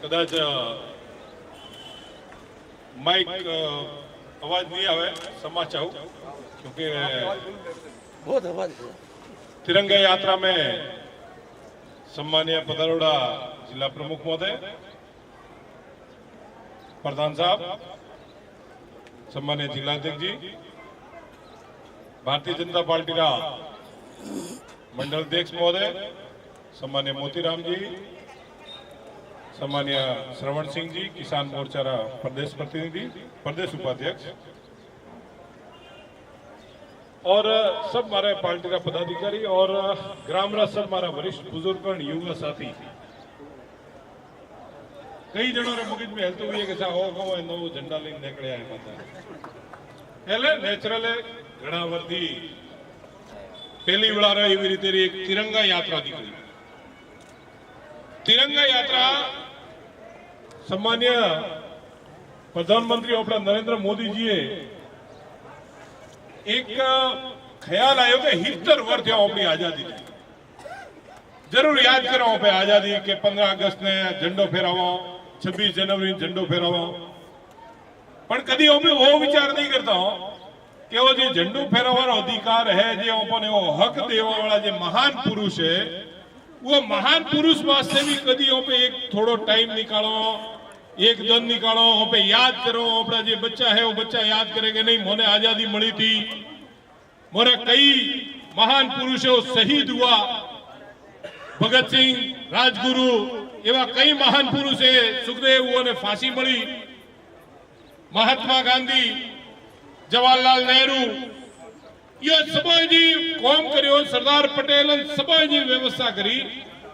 कदाच माइक आवाज नहीं आवे समा चाहूँ क्योंकि बहुत आवाज तिरंगा यात्रा में सम्मानीय पधारोड़ा जिला प्रमुख महोदय, प्रधान साहब, सम्मानीय जिलाध्यक्ष जी, भारतीय जनता पार्टी रा मंडल अध्यक्ष महोदय, सम्मानीय मोतीराम जी, सम्मानीय श्रवण सिंह जी, किसान मोर्चा रा प्रदेश प्रतिनिधि, प्रदेश उपाध्यक्ष और सब हमारे पार्टी का पदाधिकारी और ग्राम रा सब हमारा वरिष्ठ बुजुर्ग युवा साथी कई जनों ने मगज में हलते हुए कैसा हो गो नो झंडा लेने निकले आए माता हेले नेचुरल घना वर्दी पहली बड़ा रहा एवी रीते एक तिरंगा यात्रा निकली। तिरंगा यात्रा सम्मान्य प्रधानमंत्री अपना नरेंद्र मोदी जी एक ख्याल आयो कि 70 वर्ष अपनी आजादी जरूर याद करो पे आजादी के 15 अगस्त ने झंडो फेरावो, 26 जनवरी झंडो फेरावो, पर कदी वो विचार नहीं करता हो कि वो जो झंडो फेरावानो अधिकार है, जो अपने वो हक देवा वाला जो महान पुरुष है, वो महान पुरुष वास्ते भी कदी पे एक थोड़ो टाइम निकालो, एक दिन निकालो, पे याद करो अपना जो बच्चा है वो बच्चा याद करेंगे नहीं मोने आजादी मिली थी, मोरे कई महान पुरुषों शहीद हुआ, भगत सिंह, राजगुरु एवं कई महान पुरुष है, सुखदेव ने फांसी मिली, महात्मा गांधी, जवाहरलाल नेहरू, ये सब जी कौम करियो, सरदार पटेल सब जी व्यवस्था करी,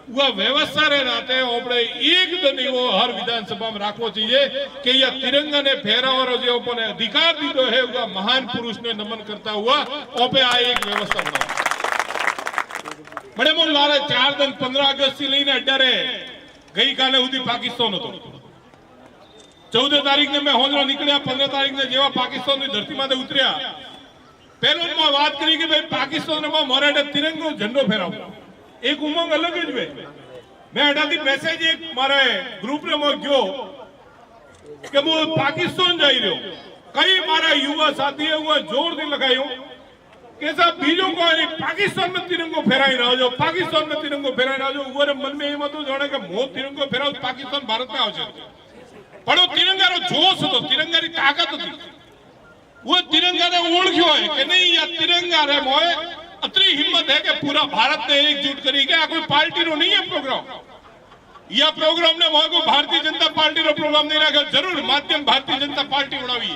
वह व्यवस्था रे नाते अपने एक दिन वो हर विधानसभा में राखो चाहिए कि यह तिरंगा ने फहरावा जो अपने अधिकार दीदो है वह महान पुरुष ने नमन करता हुआ ओपे आ एक व्यवस्था बनाओ। बड़े मन लारे 4 दिन 15 अगस्त से लेने डरे गई काले उदी पाकिस्तान હતો 14 तारीख ने मैं होंदरो निकलिया, 15 तारीख ने जेवा पाकिस्तान की धरती माथे उतरिया पहलो में बात करी कि भाई पाकिस्तान में मोरे तिरंगो झंडो फहरावो, एक उमंग अलग જ વે। मैं अडाથી મેસેજ એક મારે ગ્રુપ ને મોકલ્યો કે હું પાકિસ્તાન જઈ રહ્યો, કઈ મારા યુવા સાથીએ હું જોરથી લગાયો કે સાહેબ બીજો કોઈ પાકિસ્તાન में तिरंगो फहराई ना जो, पाकिस्तान में तिरंगो फहराई ना जो, उरे मन में એમ હતું જાણે કે મો तिरंगो फहराव पाकिस्तान भारत में આવશે, પણ वो तिरंगाનો જોશ હતો, तिरंगाની તાકાત હતી, वो तिरंगाને ઓળખ્યો है कि नहीं या तिरंगा रे मोए अतरी हिम्मत है कि पूरा भारत ने एकजुट करी के कोई पार्टी रो नहीं है प्रोग्राम, यह प्रोग्राम ने वहां को भारतीय जनता पार्टी रो प्रोग्राम नहीं रखा, जरूर माध्यम भारतीय जनता पार्टी बनावी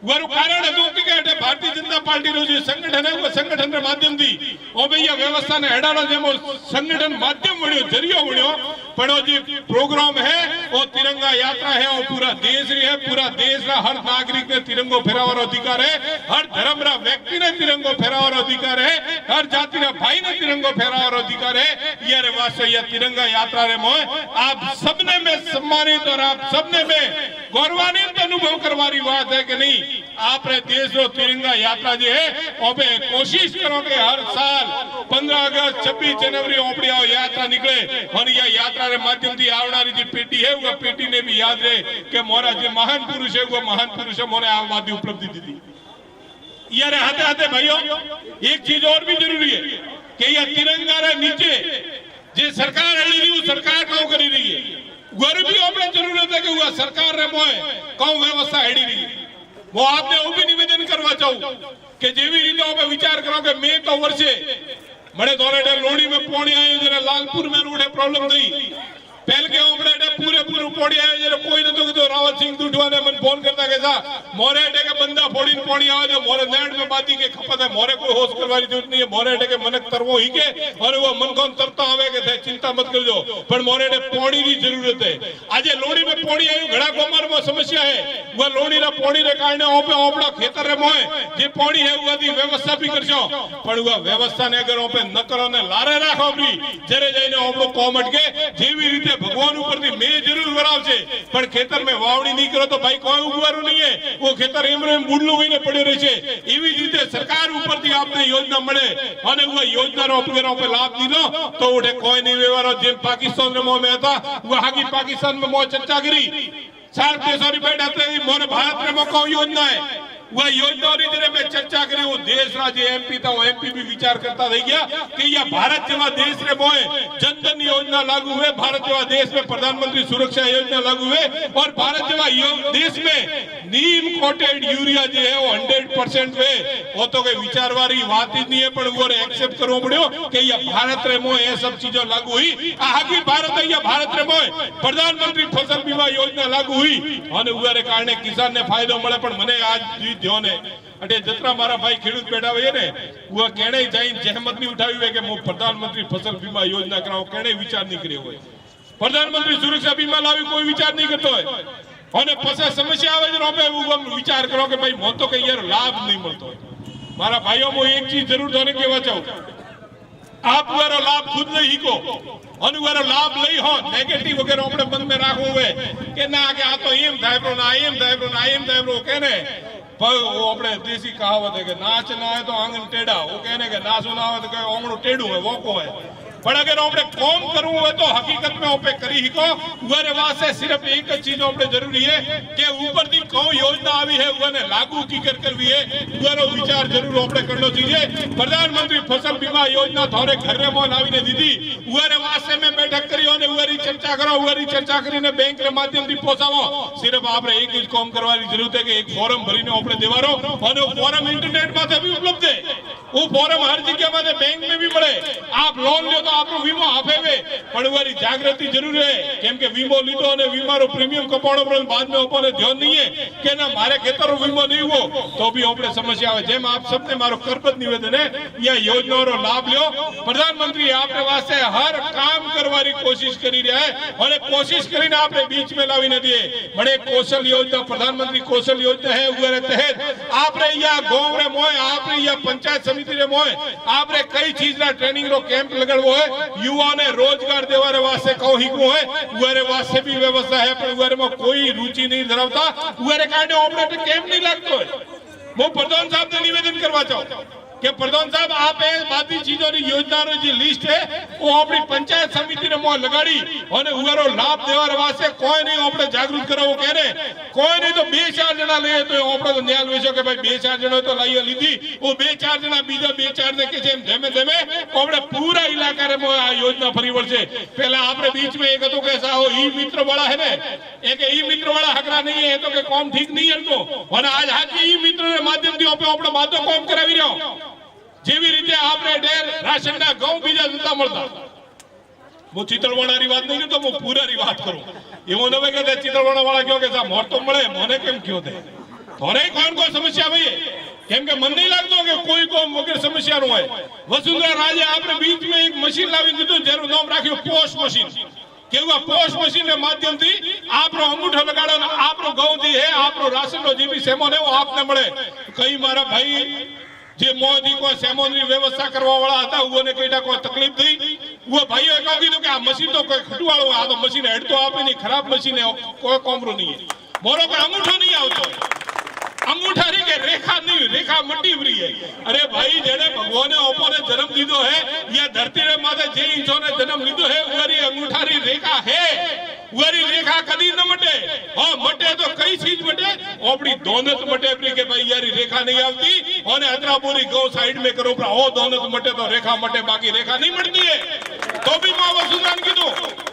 वारू कारण है कि भारतीय जनता पार्टी रो जो संगठन है वो संगठन रे माध्यम थी ओ भैया व्यवस्था ने हेडानो जेमो संगठन माध्यम बण्यो जरियो बण्यो, पण वो जो प्रोग्राम है वो तिरंगा यात्रा है, वो पूरा देश री है, पूरा देश रा हर नागरिक ने तिरंगो फहरावानो अधिकार है, हर धर्म रा व्यक्ति ने तिरंगो फहरावानो अधिकार है, हर जाति रा भाई ने तिरंगो फहरावानो अधिकार है। ये रे वास्ते ये तिरंगा यात्रा रे मोय आप सबने में सम्मानित और आप सबने में गौरवान्वित अनुभव करवारी बात है कि नहीं, आपने देश रो तिरंगा यात्रा जो है ओपे कोशिश करो कि हर साल 15 अगस्त 26 जनवरी ओपड़ी आओ यात्रा निकले और यह यात्रा रे माध्यम थी आवनारी जी पेटी है वह पेटी ने भी याद रहे कि मोरा जो महान पुरुष है वो महान पुरुष है मोरे आवादी उपलब्धि दी थी। यार हाथे हाथे भाइयों एक चीज और भी जरूरी है कि यह तिरंगा रे नीचे जो सरकार हड़ी रही वो सरकार कौन करी रही है, वो भी अपने जरूरत है कि वह सरकार रे मोए कौन व्यवस्था हड़ी रही है। वो आपने वो भी निवेदन करवा चाहूं कि जेवी रीते आप विचार करो कि मैं तो वर्षे बड़े दौरे लोड़ी में पौड़ी आए जरा लालपुर में रोडे प्रॉब्लम थी, पहले के ओपड़े पूरे पूरे पौड़ी आए जरा कोई न तो रावत सिंह दुठवा ने मन फोन करता कैसा मोरे अटे के बंदा फोड़ी पौड़ी आवे जो मोरे लैंड में बाती के खपत है, मोरे कोई होश करवानी जरूरत नहीं है, मोरे अटे के मनक तरवो ही के और वो मन कौन तरता आवे के थे चिंता मत कर जो, पर मोरे अटे पौड़ी की जरूरत है। आज लोड़ी में पौड़ी आई घड़ा गोमर में समस्या है, वह लोड़ी रा पौड़ी रे कारण ओपे ओपड़ा खेतर रे मोए जे पौड़ी है वही व्यवस्था भी करशो, पण वह व्यवस्था ने अगर ओपे न करो ने लारे राखो भी जरे जईने ओपड़ो कोमट के जेवी रीते भगवान ऊपर थी मैं जरूर वराव छे પણ ખેતર में વાવણી નહીં કરો તો ભાઈ કોઈ ઉગવાનું નહીં है वो ખેતર એમ બુડલું વહીને પડ્યો રહે છે એવી જ રીતે સરકાર ઉપરથી આપને યોજના મળે અને वो યોજનાનો આપણે લાભ દીધો તો ઉઠે કોઈ નહીં વ્યવહારો જેમ પાकिस्तान में में था वो हागी पाकिस्तान में मो चर्चा करी 4 देशों की बैठक थी मोरे भारत में मौका योजना है वह योजना में चर्चा करी वो देश राज्य एमपी था वो एमपी भी विचार करता रह गया कि यह भारत जवा देश रे मोए जनधन योजना लागू हुए भारत जवा देश में प्रधानमंत्री सुरक्षा योजना लागू हुए और भारत जवा देश में नीम कोटेड यूरिया जो है वो 100% हुए वो तो कोई विचार वाली बात ही नहीं है पर वो एक्सेप्ट करना पड़ो कि यह भारत रे मोए ये सब चीजें लागू हुई आगे भारत है यह भारत रे मोए प्रधानमंत्री फसल बीमा योजना लागू हुई और उगारे कारणे किसान ने फायदो મળે પણ મને આજ ધ્યોને એટલે જતરા મારા ભાઈ ખેડૂત બેઠા હોય ને वो કેણે જઈને જહેમત ની ઉઠાવી હોય કે હું પ્રધાનમંત્રી फसल बीमा योजना કરાવો કેણે વિચાર નહીં કર્યો હોય प्रधानमंत्री सुरक्षा बीमा लावी कोई विचार नहीं करतो હોય અને પછી સમસ્યા આવે છે રોપે વિચાર કરો કે ભાઈ મને તો કઈ યાર લાભ નહીં મળતો મારા ભાઈઓ હું એક ચીજ જરૂર તને કહેવા ચાહું आप वाला लाभ खुद नहीं को अनुवारो लाभ लई हो नेगेटिव वगैरह अपने मन में राखो हुए के ना के आ तो एम थायब्रो ना एम थायब्रो ना एम थायब्रो कहने वो अपने देसी कहावत है कि नाच ना है तो आंगन टेढ़ा वो कहने के ना सुना हो तो कहे आंगन टेढ़ू है वो को है पर अगर अपने कौम करूं है तो हकीकत में ओपे करी ही को उरे वास्ते सिर्फ एक चीज अपने जरूरी है कि ऊपर दी कौन योजना आवी है उने लागू की करवी है उरो विचार जरूर अपने करनो चाहिए प्रधानमंत्री फसल बीमा योजना थोड़े घर रे मोन आवीने दीदी उरे वास्ते में बैठक करी और उरी चर्चा करो उरी चर्चा करीने बैंक के माध्यम थी पहुंचावो सिर्फ आपने एक ही काम करवानी जरूरत है कि एक फॉर्म भरीने अपने देवारो और वो फॉर्म इंटरनेट माथे भी उपलब्ध है वो फॉर्म हर जगह माथे बैंक में भी मिले आप लोन लो तो आपको वीमो आपे पण वाली जागृति जरूर है केम के वीमो लीधो અને વીમારો પ્રીમિયમ કપાણો પર बाद में ઓપને ધ્યાન નહીં है કે ના મારે ખેતરો વીમો નહીં હો તો भी આપણે સમસ્યા આવે જેમ આપ सबने મારો કરબત નિવેદન है ये યોજનાનો લાભ લ્યો प्रधानमंत्री आपने वास्ते हर काम करवानी कोशिश करी रहा है और कोशिश કરીને આપણે बीच में लावी न दिए बड़े कौशल योजना प्रधानमंत्री कौशल योजना है उगरे तहत आपने या गांव रे मोय आपने या पंचायत समिति रे मोय आपने कई चीज ना ट्रेनिंग रो कैंप लगड़वो है युवा ने रोजगार देवारे वास्ते कही को है उरे वास्ते भी व्यवस्था है पर उरे में कोई रुचि नहीं धरावता उरे कारणे ऑपरेटर कैंप नहीं लगतो है वो प्रधान साहब ने निवेदन करवा चाहूं कि प्रधान साहब आप बाकी चीजों की योजना जी लिस्ट है वो अपनी पंचायत समिति ने मोह लगाड़ी और उगारो लाभ देवारे वास्ते कोई नहीं अपने जागरूक करो वो कह रहे कोई नहीं तो 2-4 जना ले तो अपने तो न्याय विषय के भाई 2-4 जना तो लाई लीधी वो 2-4 जना बीजा 2-4 ने के धीमे धीमे अपने पूरा इलाका रे मोह योजना फरी वर्षे पहला आपने बीच में एक तो कैसा हो ई मित्र वाला है ने एक ई मित्र वाला हकरा नहीं है तो के काम ठीक नहीं है तो और आज हाथ ई मित्र के माध्यम थी अपने माधो काम करावी रहो જેવી રીતે આપણે ઢેર રાશનના ઘઉં બીજા જતા મળતા હું ચિત્રવાળાની વાત નહીં તો હું પૂરાની વાત કરું એવું ન હોય કે ચિત્રવાળા વાળા કહો કે સા મોર તો મળે મને કેમ કયો દે થોરે કોઈ સમસ્યા ભાઈ કેમ કે મને નહીં લાગતો કે કોઈ કોમ વગર સમસ્યા ન હોય વસુંધરા રાજે આપણે બીચ में एक मशीन લાવી દીધું જેનું નામ રાખ્યું પોસ્ટ મશીન કેવું પોસ્ટ મશીન के माध्यम थी आपरो अंगूठो लगाड़ो आपरो घઉં जी है आपरो राशन नो जी भी सेमोन है वो आपने મળે कई मारा भाई जे मोदी को सेमोन की व्यवस्था करवा वाला था वो ने कईटा कोई तकलीफ थी वो भाईओ कहू कीधुं के आ मशीन तो कोई खटवाळो आ तो मशीन हेड तो आपे नहीं खराब मशीन है कोई कोमरो नहीं है मोरो पे अंगूठो नहीं आवतो अंगूठा री के रेखा नहीं रेखा मटी भरी है अरे भाई जेने भगवान ओपोने जन्म दीदो है या धरती रे माथे जे इंसान ने जन्म लीधो है उरी अंगूठा री रेखा है उरी रेखा कदी न मटे हां मटे तो कई चीज मटे अपनी दोनत मटे अपनी के भाई यारी रेखा नहीं आवती और अदरापुरी गौ साइड में करो पर ओ दोनत मटे तो रेखा मटे बाकी रेखा नहीं मटती है तो भी मां वसुंधरा ने कीधुं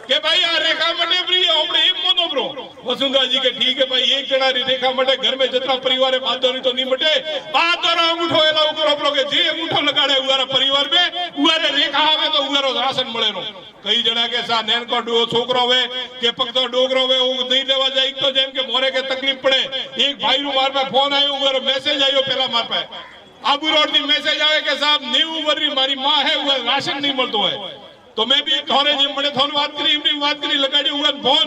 के भाई आ रेखा मटे प्रिय अपने एम मोनो ब्रो वसुंधरा जी के ठीक है भाई एक जना री रेखा मटे घर में जितना परिवार है बादोरी तो नहीं मटे बादोरा अंगूठो एला करो ब्रो के जे अंगूठो लगाड़े उरा परिवार में उरे रेखा आवे तो उरो राशन મળે નો कई जना के साथ नैन को छोकरो वे के पकतो डोगरो वे वो नहीं लेवा जाए तो जेम के मोरे के तकलीफ पड़े एक भाई नु मार पे फोन आयो उरो मैसेज आयो पहला मार पे आबू रोड दी मैसेज आवे के साहब न्यू वर्री मारी मां है वो राशन नहीं मिलतो है तो मैं भी थोड़े जे मने थोन बात करी इमनी बात करी लगाड़ी उगन फोन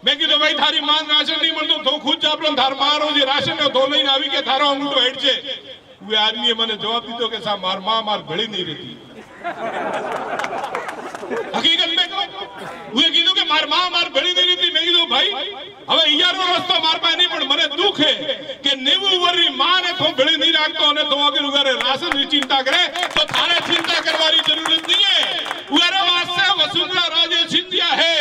मैं कीधुं भाई थारी मां राशन नहीं मिलतो तो खुद जापरो थार मारो जे राशन ने तो लईने आवी के थारो अंगूठो हेड छे वे आदमी मने जवाब दीधो के साहब मार मां मार भળી नहीं रहती हकीकत में वो कीधुं के मार मां मार भળી नहीं रहती मैं कीधुं भाई આગળનો રસ્તો માર પાસે નહીં, પણ મને દુઃખ હે કે 90 વર્ષની માને તો ભેળી નહીં રાખતો અને તો અગર ઉગારે રાશનની ચિંતા કરે તો તારે ચિંતા કરવાની જરૂર नहीं है। उगारे वास्ते वसुंधरा राजे सिंधिया है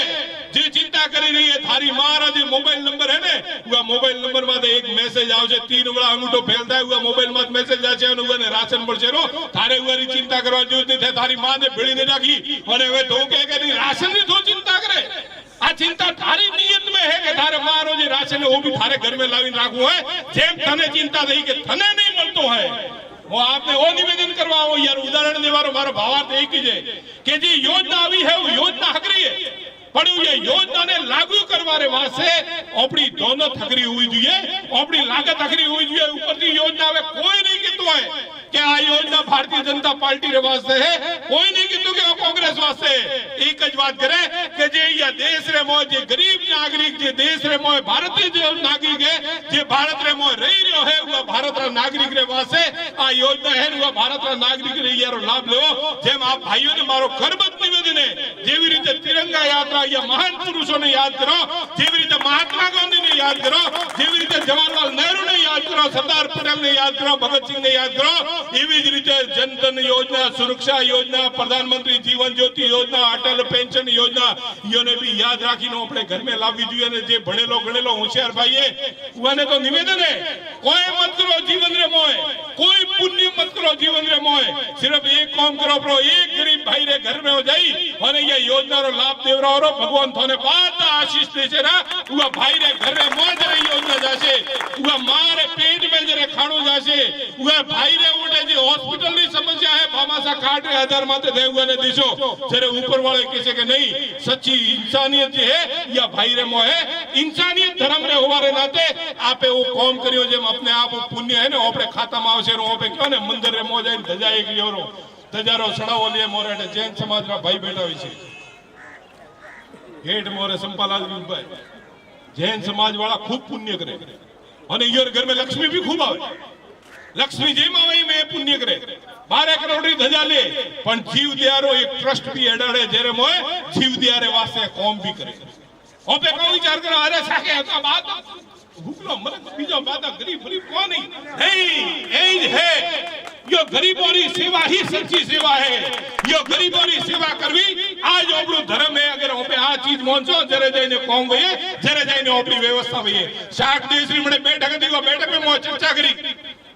જે ચિંતા કરી રહી है थारी मारा જે મોબાઈલ નંબર है ને ઉગા મોબાઈલ નંબર માં એક મેસેજ આવશે 3 વડા અંગૂઠો ફેલતા है ઉગા મોબાઈલ માં મેસેજ આવશે અને ઉગાને રાશન મળશે રો તારે ઉગારી ચિંતા કરવા જરૂર નથી थारी मां ने ભેળી નહીં રાખી અને હવે તો કે નહીં રાશન ની તો ચિંતા કરે આ ચિંતા તારી નિયત में है કે તારે મારો જે રાશન है वो भी थारे घर में लाવી રાખવું है જેમ તને ચિંતા થઈ કે તને નહીં મળતો है वो आपने वो निवेदन करवाओ यार उदाहरण देवारो मारो भावार्थ एक ही है कि जी योजना આવી है वो योजना हकरी है पर ये योजना ने लागू करवाने वास्ते अपनी दोनों थकरी हुई જોઈએ अपनी लागत हकरी हुई જોઈએ ऊपर की योजना में कोई नहीं कहतो है कि आ योजना भारतीय जनता पार्टी रे वास्ते है कोई नहीं कहतो कि कांग्रेस वास्ते एक ज बात करे कि जे या देश रे मोय जे गरीब नागरिक जे देश रे मोय भारतीय जो नागरिक है जे भारत रे मोय रही रह्यो है वो भारत रा नागरिक रे वास्ते आ योजना है वो भारत रा नागरिक रे यारो लाभ लेवो जेम आप भाइयों ने मारो करबत निवेदन है जेवी रीते तिरंगा यात्रा या महान पुरुषों ने याद करो जेवी रीते महात्मा गांधी ने याद करो जेवी रीते जवाहरलाल नेहरू ने याद करो सरदार पटेल ने याद करो भगत सिंह ने याद करो एवी ज रीते जन धन योजना सुरक्षा योजना प्रधानमंत्री जीवन ज्योति योजना अटल पेंशन योजना योने भी याद राखीने अपने घर में लावी જોઈએ અને જે ભણેલો ગણેલો હોશિયાર ભાઈ है ઉને તો નિવેદન है कोई मत करो जीवन रे मोय कोई पुण्य मत करो जीवन रे मोय सिर्फ एक काम करो प्रो एक गरीब भाई रे घर में हो जाई और ये योजना रो लाभ देवरा रो भगवान थोने बात आशीष देছে ना उवा भाई रे घर रे मोय रे योजना जासे उवा मां रे पेट में जरे खाणो जासे उवा भाई रे उठे जे हॉस्पिटल ની समस्या है भामासा कार्ड रे आधार माते दे उने दिसो जरे ऊपर वाले कहसे के नहीं सच्ची इंसानियत है या भाई रे मोय है इंसानियत धर्म रे होवारे नाते आपे वो काम करियो जेम अपने आप पुण्य है ने अपने खाता में आवशे रो पे क्यों ने मंदिर रे मोय जाई धजा एक लियो धजारो सड़ावो लिए मोरे जैन समाज रा भाई बैठा हुई छे हेठ मोरे संपालाज भाई जैन समाज वाला खूब पुण्य करे और ईयर घर में लक्ष्मी भी खूब आवे लक्ष्मी जेम आवे में पुण्य करे 12 करोड़ री धजा ले पण जीव दियारो एक ट्रस्ट भी एडाड़े जेरे मोय जीव दियारे वास्ते काम भी करे ओपे को विचार करो अरे साके का बात भूखलो मरे बीजो बात गरीब गरीब को नहीं ए है यो गरीबों की सेवा ही सच्ची सेवा है यो गरीबों की सेवा करवी आज ओपड़ो धर्म है अगर ओपे आ चीज मोनसो जरे जाईने कोम भई जरे जाईने ओपड़ी व्यवस्था भई शाक देश री मने बैठक थी बैठक में मो चर्चा करी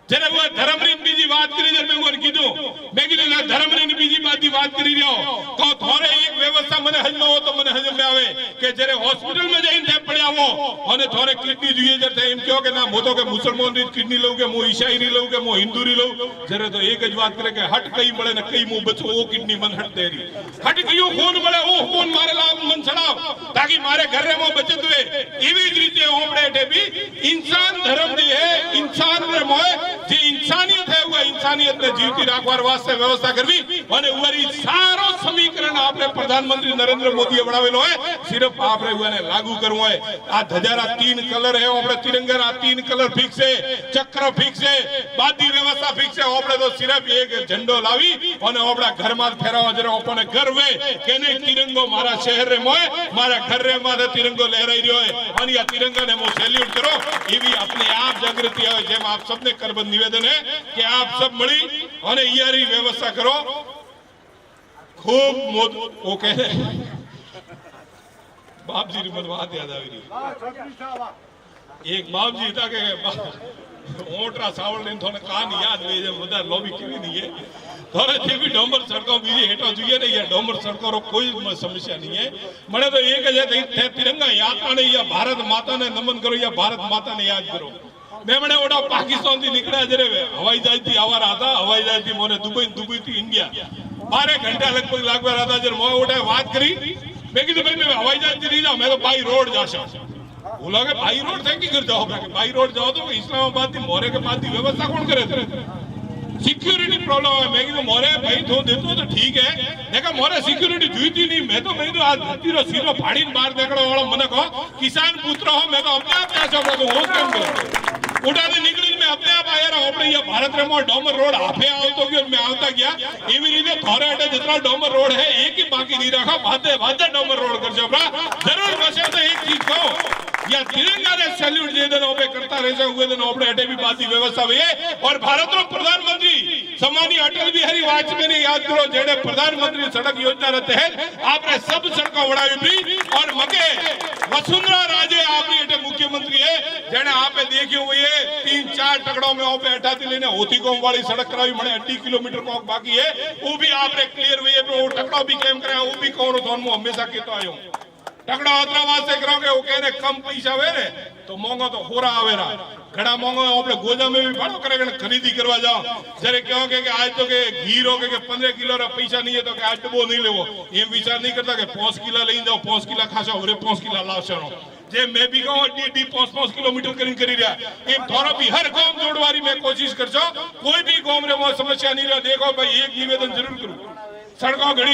जरे वो धर्म री बीजी बात करी जब मैं उन कीधु मैं कीधु ना धर्म री बीजी बात करी रहो को थोड़े एक व्यवस्था मने हज न हो तो मने हज में आवे के जरे हॉस्पिटल में जाईने थे पड़या हो અને થોડે કિડની જોઈએ જરે એમ કહો કે ના મો તો કે મુસલમાન ની કિડની લઉં કે મો ઈસાઈ ની લઉં કે મો હિન્દુ ની લઉં જરે તો એક જ વાત કરે કે હટ કઈ મળે ને કઈ મો બચો ઓ કિડની मन हट देरी हट कयो खून મળે ઓ खून मारे लाभ मन छड़ाव ताकि मारे घर रे मो बचत हुए एवी જ રીતે ઓમડે टे भी इंसान धर्म दी है इंसान रे मोय જે इंसानियत है वो इंसानियत ने जीवती राखवार वास्ते व्यवस्था करवी અને ઉવરી સારો સમીકરણ આપણે પ્રધાનમંત્રી નરેન્દ્ર મોદીએ બનાવેલો है सिर्फ આપણે ઉને लागू करવો है आ ધજારા 3 कलर है આપણે तिरंगा 3 कलर फिक्स है चक्र फिक्स है बादी व्यवस्था फिक्स है આપણે तो सिर्फ एक झंडो लावी અને આપણા ઘરમાં ફેરવા જરા આપણને गर्व है કે નહીં तिरंगो મારા શહેર રે મોય મારા ઘર રે માથે तिरंगो લહેરાઈ રહ્યો है અને આ तिरंगाને મો સેલ્યુટ કરો એવી अपने आप जागृति આવે જેમ આપ सबने करबंद निवेदन है कि आप सब मળી અને ઈયારી व्यवस्था करो खूब वो कहे बाप जी मन बात याद આવી રહી एक बाप जी था के ओटरा सावल ने थोने कान याद वे जे बदा लोबी केवी नहीं है थोड़े जे भी डोंबर सड़कों बीजी हेठो જોઈએ ને ये डोंबर सड़कों रो कोई समस्या नहीं है मने तो एक है तिरंगा यात्रा ने या भारत माता ने नमन करो या भारत माता ने याद करो मैं मैंने ओडा पाकिस्तान थी निकला जरे हवाई जहाज थी आवारा था हवाई जहाज थी मोने दुबई थी इंडिया 12 घंटा लगभग लागवा रहा था जब मैं ओडा बात करी मैं कीधु भाई मैं हवाई जहाज थी नहीं जाऊं मैं तो बाई रोड जाशा बोला के बाई रोड थे कि कर जाओ बाई रोड जाओ तो इस्लामाबाद थी मोरे के बाद की व्यवस्था कौन करे सिक्योरिटी प्रॉब्लम है मैं कीधु मोरे भाई तो देतो तो ठीक है देखा मोरे सिक्योरिटी जोईती नहीं मैं तो आ धरती रो सीधो फाड़ी बाहर निकलवा वाला मने कहो किसान पुत्र हो मैं तो अपने आप जाशो तो हो काम करो उठाने निकली मैं अपने आप आया रहा अपने ये भारत रे मो डोमर रोड आपे आवतो गयो मैं आवता गया एवी रीते थोड़े अटे जितना डोमर रोड है एक ही बाकी नहीं रखा भादे भादे डोमर रोड करजो बरा जरूर बसे तो एक चीज कहो या तिरंगा ने करता रहे हुए दिन अपने अटे भी बात की व्यवस्था हुई है। और भारत रो प्रधानमंत्री सम्मानीय अटल बिहारी वाजपेयी ने याद करो जेडे प्रधानमंत्री सड़क योजना रे तहत आपने सब सड़कों बढ़ाई थी। और मके वसुंधरा राजे आपनी अटे मुख्यमंत्री है जेने आपे देखी हुई है 3-4 टकड़ों में ओपे अठाती लेने होती गांव वाली सड़क कराई मने 80 किलोमीटर को बाकी है वो भी आपने क्लियर हुई है। वो टकड़ो भी केम करे वो भी कौन थोन मु हमेशा कहतो आयो टकड़ा अतरा वास्ते करोगे वो कहने कम पैसा वे ने तो मोंघो तो होरा आवेरा घड़ा मोंघो आपने गोजा में भी भाड़ो करे खरीदी करवा जाओ जरे कहो के आज तो के घी रो के 15 किलो रा पैसा नहीं है तो के आज डब्बो नहीं लेवो एम विचार नहीं करता के 5 किलो लई जाओ 5 किलो खाशो ओरे 5 किलो लावशो जे मैं भी कहूं अड्डी 5-5 किलोमीटर करी रहा एम थोड़ा भी हर गांव जोड़वारी में कोशिश करजो कोई भी गांव रे वो समस्या नहीं रहा। देखो भाई एक निवेदन जरूर करूं सड़कों घड़ी